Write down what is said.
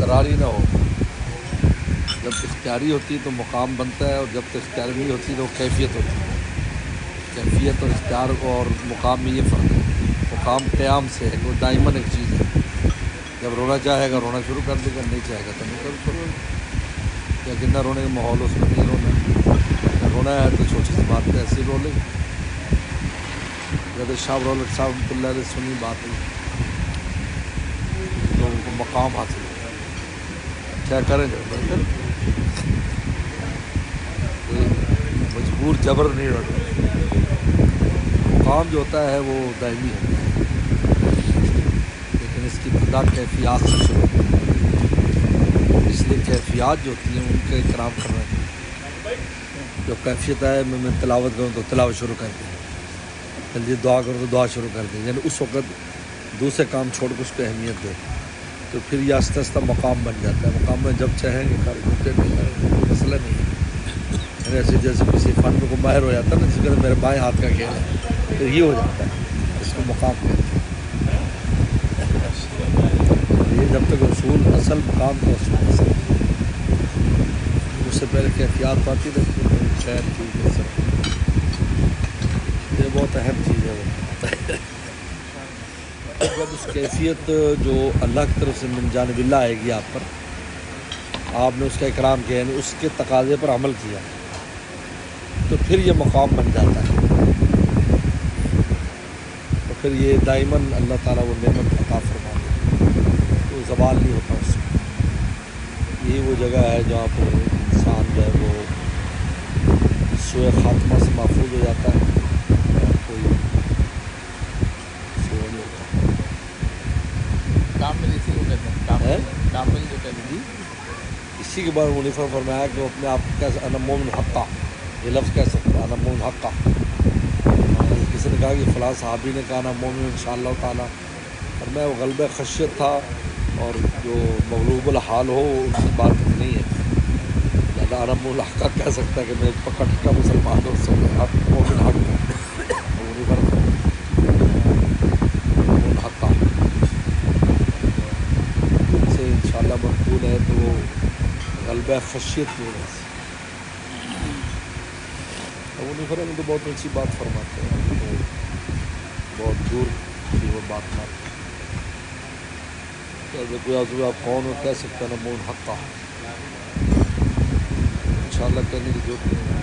اضطراری نہ ہو. جب اختیاری ہوتی تو مقام بنتا ہے، اور جب تک اختیاری نہیں ہوتی تو کیفیت ہوتی ہے. کیفیت اور اختیار اور مقام میں یہ فرق ہے. مقام قیام سے ہے، وہ دائماً ایک چیز ہے. جب رونا چاہے گا رونا شروع کر دے گا، نہیں چاہے گا تو نہیں کر شروع. یا کتنا رونے کا ماحول اس میں نہیں رونا. رونا ہے تو چھوٹی سی بات پہ ایسی رو لیں. جب شاہ رولت صاحب رحمۃ اللہ علیہ سنی بات ہوئی تو ان کو مقام حاصل ہو. کیا کریں جو نہیں کریں، کوئی مجبور جبر نہیں ہوتا. مقام جو ہوتا ہے وہ دائمی ہوتا ہے، لیکن اس کی ابتدا کیفیات سے شروع ہوتی ہے. اس لیے کیفیات جو ہوتی ہیں ان کا اکرام کرنا چاہیے. جو کیفیت ہے میں تلاوت کروں تو تلاوت شروع کر دیں، جلدی دعا کروں تو دعا شروع کر دیں. یعنی اس وقت دوسرے کام چھوڑ کے اس کو اہمیت دیں، تو پھر یہ آہستہ آہستہ مقام بن جاتا ہے. مقام میں جب چاہیں گے کر سکتے، نہیں کریں کوئی مسئلہ نہیں ہے. یعنی ایسے جیسے کسی فن میں کو ماہر ہو جاتا ہے نا، جس کے میرے بائیں ہاتھ کا کھیل ہے، پھر یہ ہو جاتا ہے، اس کو مقام کہتے ہیں. یہ جب تک اصول اصل مقام کا اصول اصل اس سے پہلے کیفیات آتی رہتی ہے. خیر ٹھیک ہے سر، یہ بہت اہم چیز ہے. وہ جب اس کیفیت جو اللہ کی طرف سے من جانب اللہ آئے گی آپ پر، آپ نے اس کا اکرام کیا، یعنی اس کے تقاضے پر عمل کیا، تو پھر یہ مقام بن جاتا ہے. تو پھر یہ دائماً اللہ تعالیٰ وہ نعمت عطا فرماتے ہیں، تو زوال نہیں ہوتا اس میں. یہی وہ جگہ ہے جہاں پر انسان جو ہے وہ سوء خاتمہ سے محفوظ ہو جاتا ہے، اور کوئی سوء نہیں ہوتا. کامل اسی کو کہتے ہیں، کامل جو کہتے ہیں. اسی کے بعد منیفر فرمایا کہ وہ اپنے آپ کو کہہ سکتا انا مومن حقہ، یہ لفظ کہہ سکتا ہے انا مومن حقہ. کسی نے کہا کہ فلاں صحابی نے کہا انا مومن انشاءاللہ تعالیٰ، اور میں وہ غلبہ خشیت تھا، اور جو مغلوب الحال ہو ان کی بات نہیں ہے. لہٰذا انا مومن حقہ کہہ سکتا ہے کہ میں پکا ٹھکا مسلمان ہوں، سب حق مومن حق ہوں. مومن حقہ سے انشاءاللہ مقبول ہے، تو وہ غلبہ خشیت کی وجہ سے. ابو حنیفہ میں تو بہت اچھی بات فرماتے ہیں، تو بہت دور کی وہ بات مانتے ہیں. کوئی آپ کون ہو کہہ سکتا ہے نا مون حقہ، انشاءاللہ کہنے کی ضرورت نہیں ہے.